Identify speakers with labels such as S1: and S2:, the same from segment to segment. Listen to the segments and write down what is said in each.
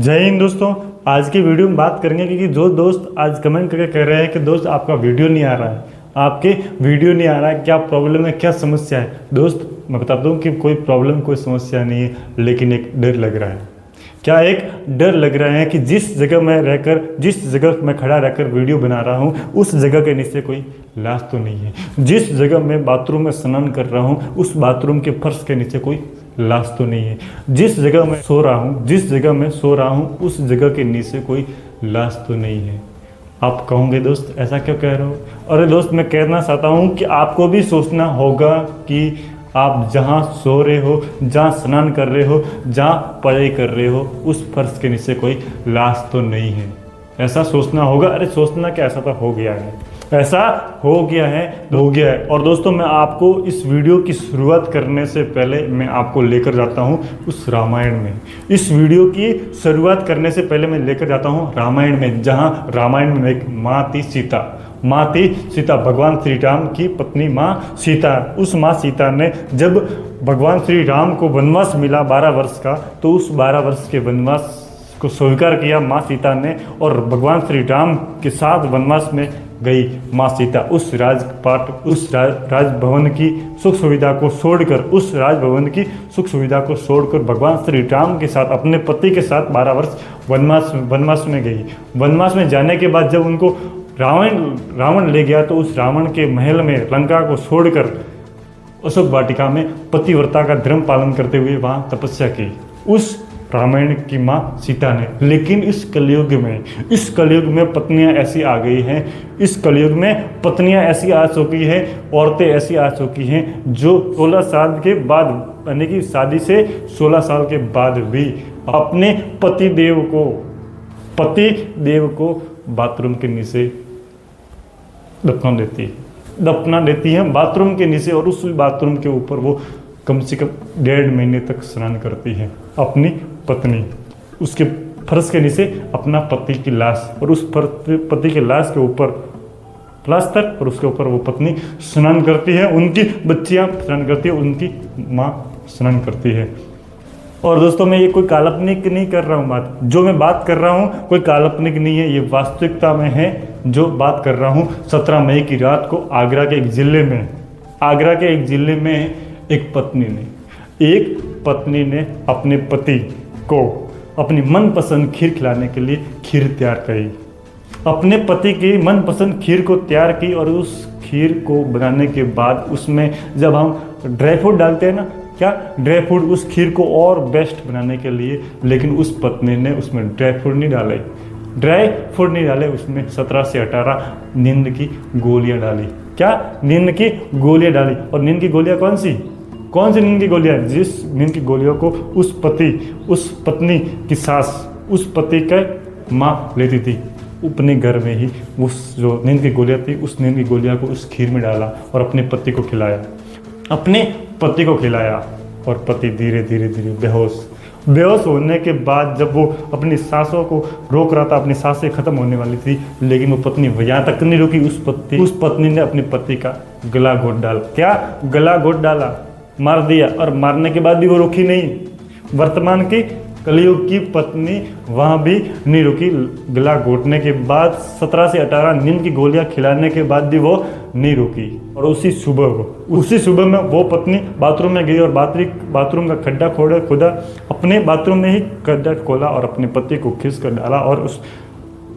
S1: जय हिंद दोस्तों। आज की वीडियो में बात करेंगे क्योंकि जो दोस्त आज कमेंट करके कह रहे हैं कि दोस्त आपका वीडियो नहीं आ रहा है, आपके वीडियो नहीं आ रहा है, क्या प्रॉब्लम है, क्या समस्या है। दोस्त मैं बताता हूँ कि कोई प्रॉब्लम कोई समस्या नहीं है, लेकिन एक डर लग रहा है। क्या एक डर लग रहा है कि जिस जगह मैं रहकर, जिस जगह मैं खड़ा रहकर वीडियो बना रहा हूँ उस जगह के नीचे कोई लाश तो नहीं है। जिस जगह मैं बाथरूम में स्नान कर रहा हूँ उस बाथरूम के फर्श के नीचे कोई लाश तो नहीं है। जिस जगह मैं सो रहा हूँ, जिस जगह मैं सो रहा हूँ उस जगह के नीचे कोई लाश तो नहीं है। आप कहोगे दोस्त ऐसा क्यों कह रहे हो? अरे दोस्त मैं कहना चाहता हूँ कि आपको भी सोचना होगा कि आप जहाँ सो रहे हो, जहाँ स्नान कर रहे हो, जहाँ पढ़ाई कर रहे हो उस फर्श के नीचे कोई लाश तो नहीं है। ऐसा सोचना होगा। अरे सोचना क्या, ऐसा तो हो गया है, ऐसा हो गया है, हो गया है। और दोस्तों मैं आपको इस वीडियो की शुरुआत करने से पहले मैं आपको लेकर जाता हूँ उस रामायण में। इस वीडियो की शुरुआत करने से पहले मैं लेकर जाता हूँ रामायण में, जहाँ रामायण में एक माँ थी सीता। माँ थी सीता, भगवान श्री राम की पत्नी माँ सीता। उस माँ सीता ने जब भगवान श्री राम को वनवास मिला 12 वर्ष का, तो उस 12 वर्ष के वनवास को स्वीकार किया माँ सीता ने और भगवान श्री राम के साथ वनवास में गई माँ सीता। उस राजपाट, उस राजभवन की सुख सुविधा को छोड़कर, उस राजभवन की सुख सुविधा को छोड़कर भगवान श्री राम के साथ, अपने पति के साथ 12 वर्ष वनवास में गई। वनवास में जाने के बाद जब उनको रावण ले गया, तो उस रावण के महल में लंका को छोड़कर अशोक वाटिका में पतिव्रता का धर्म पालन करते हुए वहाँ तपस्या की उस रामायण की माँ सीता ने। लेकिन इस कलयुग में पत्नियां ऐसी आ गई हैं, इस कलयुग में पत्नियां ऐसी आ चुकी हैं, औरतें ऐसी आ चुकी हैं जो 16 साल के बाद, यानी कि शादी से 16 साल के बाद भी अपने पति देव को बाथरूम के नीचे दफना देती हैं बाथरूम के नीचे। और उस बाथरूम के ऊपर वो कम से कम 1.5 महीने तक स्नान करती है अपनी पत्नी। उसके फर्श के नीचे अपना पति की लाश, और उस पति की लाश के ऊपर प्लास्टर, और उसके ऊपर वो पत्नी स्नान करती है, उनकी बच्चियां स्नान करती है, उनकी माँ स्नान करती है। और दोस्तों मैं ये कोई काल्पनिक नहीं कर रहा हूँ, बात जो मैं बात कर रहा हूँ कोई काल्पनिक नहीं है, ये वास्तविकता में है जो बात कर रहा हूँ। 17 मई की रात को आगरा के एक जिले में एक पत्नी ने अपने पति को अपनी मनपसंद खीर खिलाने के लिए खीर तैयार करी। अपने पति की मनपसंद खीर को तैयार की, और उस खीर को बनाने के बाद उसमें जब हम ड्राई फ्रूट डालते हैं ना, क्या ड्राई फ्रूट, उस खीर को और बेस्ट बनाने के लिए, लेकिन उस पत्नी ने उसमें ड्राई फ्रूट नहीं डाले, उसमें 17 से 18 नींद की गोलियां डाली। क्या नींद की गोलियां डाली? और नींद की गोलियां कौन सी नींद की गोलियां? जिस नींद की गोलियों को उस पत्नी की सास, उस पति का माँ लेती थी अपने घर में ही। उस जो नींद की गोलियां थी, उस नींद की गोलियां को उस खीर में डाला और अपने पति को खिलाया। और पति धीरे धीरे बेहोश होने के बाद जब वो अपनी सांसों को रोक रहा था, अपनी सांसें खत्म होने वाली थी, लेकिन वो पत्नी यहाँ तक नहीं रुकी। उस पत्नी ने अपने पति का गला घोट डाला। क्या गला घोट डाला? मार दिया। और मारने के बाद भी वो रुकी नहीं। वर्तमान की कलयुग की पत्नी वहाँ भी नहीं रुकी। गला घोटने के बाद 17 से 18 नींद की गोलियां खिलाने के बाद भी वो नहीं रुकी। और उसी सुबह में वो पत्नी बाथरूम में गई और बाथरूम का खड्डा खोदा, अपने बाथरूम में ही खड्डा खोला और अपने पति को खींच कर डाला और उस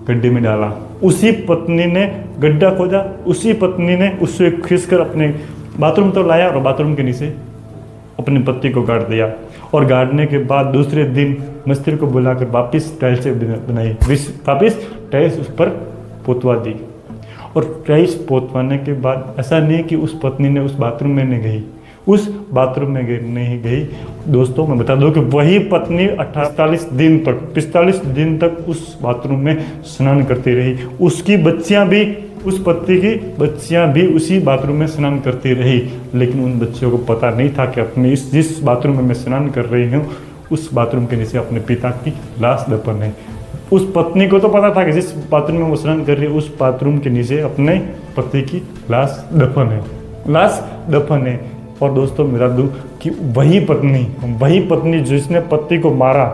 S1: गड्ढे में डाला। उसी पत्नी ने गड्ढा खोदा, उसी पत्नी ने उससे खींच कर अपने बाथरूम तो लाया और बाथरूम के नीचे अपने पति को गाड़ दिया। और गाड़ने के बाद दूसरे दिन मिस्त्री को बुलाकर वापस टाइल्स बनाई, वापस टाइल्स उस पर पोतवा दी। और टाइल्स पोतवाने के बाद ऐसा नहीं कि उस पत्नी ने उस बाथरूम में नहीं गई। दोस्तों मैं बता दूं कि वही पत्नी 45 दिन तक उस बाथरूम में स्नान करती रही। उसकी बच्चियां भी, उस पति की बच्चियां भी उसी बाथरूम में स्नान करती रही। लेकिन उन बच्चियों को पता नहीं था कि अपने जिस बाथरूम में मैं स्नान कर रही हूँ उस बाथरूम के नीचे अपने पिता की लाश दफन है। उस पत्नी को तो पता था कि जिस बाथरूम में वो स्नान कर रही है उस बाथरूम के नीचे अपने पति की लाश दफन है। और दोस्तों बता दूं कि वही पत्नी जिसने पति को मारा,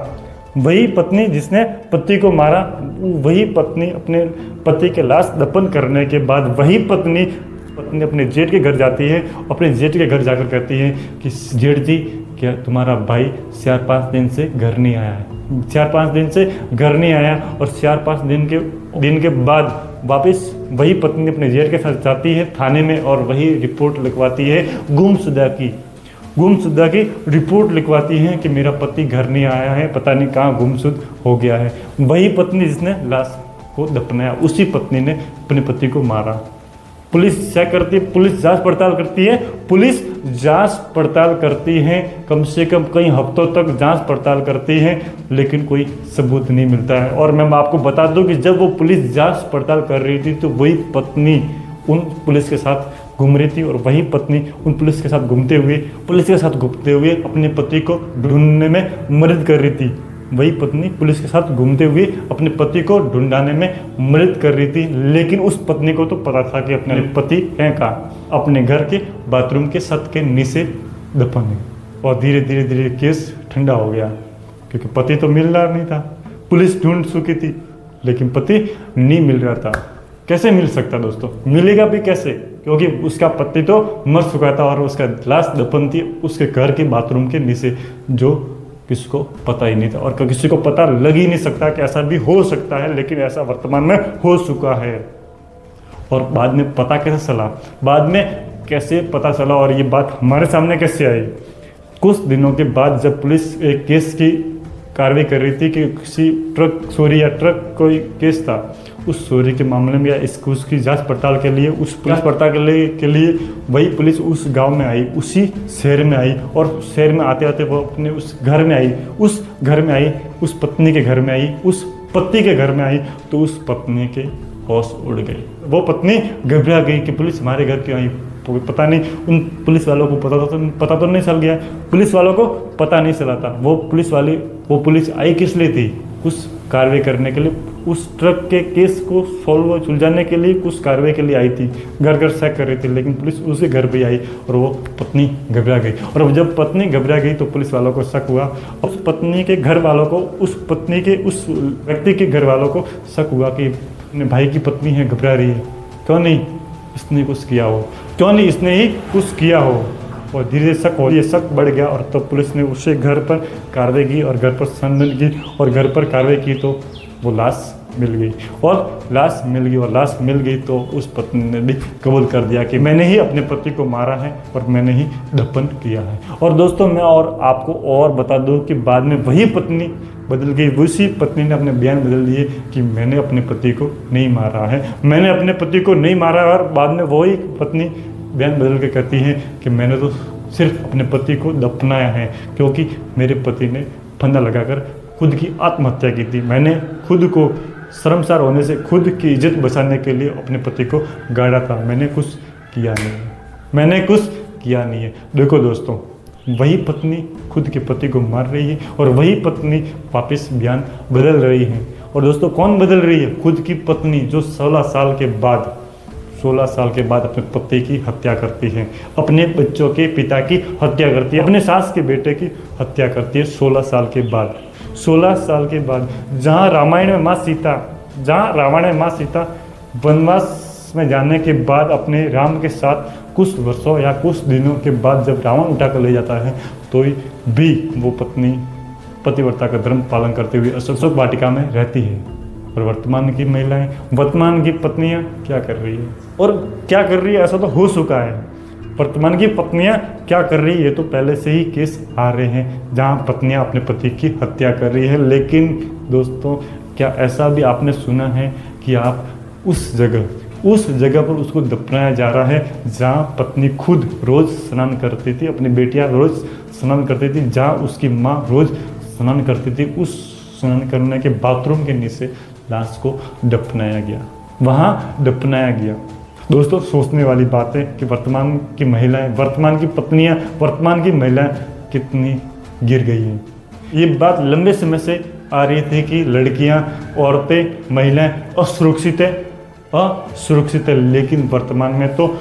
S1: वही पत्नी जिसने पति को मारा, वही पत्नी अपने पति के लाश दफन करने के बाद वही पत्नी अपने जेठ के घर जाती है। अपने जेठ के घर जाकर कहती है कि जेठ जी, क्या तुम्हारा भाई 4-5 दिन से घर नहीं आया है, 4-5 दिन से घर नहीं आया। और 4-5 दिन के बाद वापस वही पत्नी अपने जेठ के साथ जाती है थाने में और वही रिपोर्ट लिखवाती है गुमशुदा की रिपोर्ट लिखवाती है कि मेरा पति घर नहीं आया है, पता नहीं कहाँ गुमशुद हो गया है। वही पत्नी जिसने लाश को दफनाया, उसी पत्नी ने अपने पति को मारा। पुलिस क्या करती है? पुलिस जांच पड़ताल करती है, कम से कम कई हफ्तों तक जांच पड़ताल करती है, लेकिन कोई सबूत नहीं मिलता है। और मैं आपको बता दूं कि जब वो पुलिस जांच पड़ताल कर रही थी तो वही पत्नी उन पुलिस के साथ घूम रही थी और वही पत्नी उन पुलिस के साथ घूमते हुए अपने पति को ढूंढने में मदद कर रही थी। वही पत्नी पुलिस के साथ घूमते हुए अपने पति को ढूंढाने में मदद कर रही थी, लेकिन उस पत्नी को तो पता था कि अपने पति हैं कहाँ, अपने घर के बाथरूम के छत के नीचे दफन है। और धीरे धीरे केस ठंडा हो गया, क्योंकि पति तो मिल रहा नहीं था। पुलिस ढूंढ चुकी थी लेकिन पति नहीं मिल रहा था। कैसे मिल सकता दोस्तों? मिलेगा भी कैसे, क्योंकि उसका पति तो मर चुका था और उसका लाश दफन थी उसके घर के बाथरूम के नीचे, जो किसी को पता ही नहीं था और किसी को पता लग ही नहीं सकता कि ऐसा भी हो सकता है, लेकिन ऐसा वर्तमान में हो चुका है। और बाद में पता कैसे चला और ये बात हमारे सामने कैसे आई? कुछ दिनों के बाद जब पुलिस एक केस की कार्रवाई कर रही थी कि किसी ट्रक कोई केस था, उस चोरी के मामले में या उसकी जांच पड़ताल के लिए के लिए वही पुलिस उस गांव में आई, उसी शहर में आई। और शहर में आते आते वो अपने उस घर में आई, उस पत्नी के घर में आई, उस पति के घर में आई, तो उस पत्नी के होश उड़ गई। वो पत्नी घबरा गई कि पुलिस हमारे घर क्यों आई। पता नहीं उन पुलिस वालों को पता तो नहीं चल गया, पुलिस वालों को पता नहीं चला था। वो पुलिस आई किस लिए थी? उस कार्रवाई करने के लिए, उस ट्रक के केस को सुलझाने के लिए, उस कार्रवाई के लिए आई थी। घर चेक कर रही थी, लेकिन पुलिस उसके घर पे आई और वो पत्नी घबरा गई। और जब पत्नी घबरा गई तो पुलिस वालों को शक हुआ। उस पत्नी के घर वालों को, उस व्यक्ति के घर वालों को शक हुआ कि अपने भाई की पत्नी है, घबरा रही है, क्यों नहीं इसने कुछ किया हो। और धीरे शक बढ़ गया और तब पुलिस ने उसे घर पर कार्रवाई की और घर पर छानबीन की और घर पर कार्रवाई की तो वो लाश मिल गई तो उस पत्नी ने भी कबूल कर दिया कि मैंने ही अपने पति को मारा है और मैंने ही दफन किया है। और दोस्तों मैं आपको और बता दूं कि बाद में वही पत्नी बदल गई। उसी पत्नी ने अपने बयान बदल दिए कि मैंने अपने पति को नहीं मारा है, और बाद में वही पत्नी बयान बदल के कहती है कि मैंने तो सिर्फ अपने पति को दफनाया है, क्योंकि मेरे पति ने फंदा लगाकर खुद की आत्महत्या की थी। मैंने खुद को शर्मसार होने से, खुद की इज्जत बचाने के लिए अपने पति को गाड़ा था। मैंने कुछ किया नहीं है। देखो दोस्तों, वही पत्नी खुद के पति को मार रही है और वही पत्नी वापस बयान बदल रही है। और दोस्तों कौन बदल रही है? खुद की पत्नी, जो 16 साल के बाद अपने पति की हत्या करती है, अपने बच्चों के पिता की हत्या करती है, अपने सास के बेटे की हत्या करती है 16 साल के बाद। जहाँ रामायण में माँ सीता वनवास में जाने के बाद अपने राम के साथ कुछ वर्षों या कुछ दिनों के बाद जब रावण उठा कर ले जाता है, तो भी वो पत्नी पतिव्रता का धर्म पालन करते हुए अशोक वाटिका में रहती है। और वर्तमान की पत्नियां क्या कर रही है और क्या कर रही है? ऐसा तो हो चुका है। वर्तमान की पत्नियां क्या कर रही है? तो पहले से ही केस आ रहे हैं जहां पत्नियां अपने पति की हत्या कर रही है। लेकिन दोस्तों, क्या ऐसा भी आपने सुना है कि आप उस जगह पर उसको दफनाया जा रहा है जहां पत्नी खुद रोज स्नान करती थी, अपनी बेटियां रोज स्नान करती थी, जहां उसकी माँ रोज स्नान करती थी, उस स्नान करने के बाथरूम के नीचे लाश को दफनाया गया। दोस्तों, सोचने वाली बात है कि वर्तमान की महिलाएं कितनी गिर गई हैं। ये बात लंबे समय से आ रही थी कि लड़कियां, औरतें, महिलाएं असुरक्षित है, लेकिन वर्तमान में तो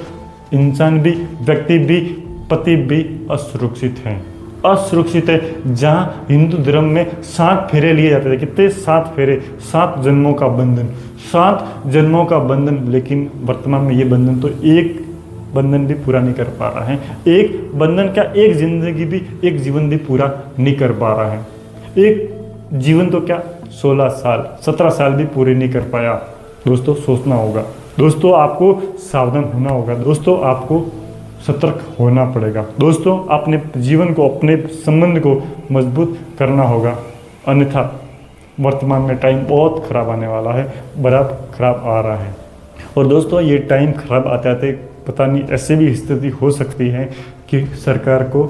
S1: इंसान भी, व्यक्ति भी, पति भी असुरक्षित हैं। असुरक्षित है, जहाँ हिंदू धर्म में 7 फेरे लिए जाते थे। कितने? 7 फेरे, 7 जन्मों का बंधन, 7 जन्मों का बंधन। लेकिन वर्तमान में ये बंधन तो एक बंधन भी पूरा नहीं कर पा रहा है। एक बंधन क्या, एक जिंदगी भी, एक जीवन भी पूरा नहीं कर पा रहा है। एक जीवन तो क्या, 16 साल 17 साल भी पूरे नहीं कर पाया। दोस्तों सोचना होगा, दोस्तों आपको सावधान होना होगा, दोस्तों आपको सतर्क होना पड़ेगा, दोस्तों अपने जीवन को, अपने संबंध को मजबूत करना होगा। अन्यथा वर्तमान में टाइम बहुत खराब आने वाला है, बड़ा खराब आ रहा है। और दोस्तों ये टाइम खराब आते आते पता नहीं ऐसी भी स्थिति हो सकती है कि सरकार को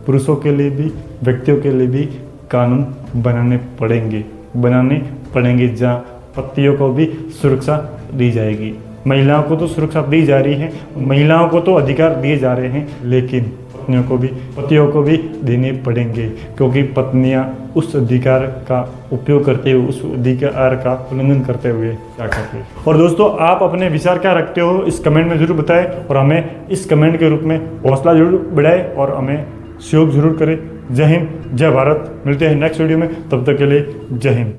S1: पुरुषों के लिए भी, व्यक्तियों के लिए भी कानून बनाने पड़ेंगे जहाँ पतियों को भी सुरक्षा दी जाएगी। महिलाओं को तो सुरक्षा दी जा रही है, महिलाओं को तो अधिकार दिए जा रहे हैं, लेकिन पतियों को भी देने पड़ेंगे, क्योंकि पत्नियां उस अधिकार का उपयोग करते हुए, उस अधिकार का उल्लंघन करते हुए क्या करते हैं। और दोस्तों आप अपने विचार क्या रखते हो इस कमेंट में जरूर बताएं, और हमें इस कमेंट के रूप में हौसला जरूर बढ़ाएं और हमें सहयोग जरूर करें। जय हिंद, जय भारत। मिलते हैं नेक्स्ट वीडियो में, तब तक के लिए जय हिंद।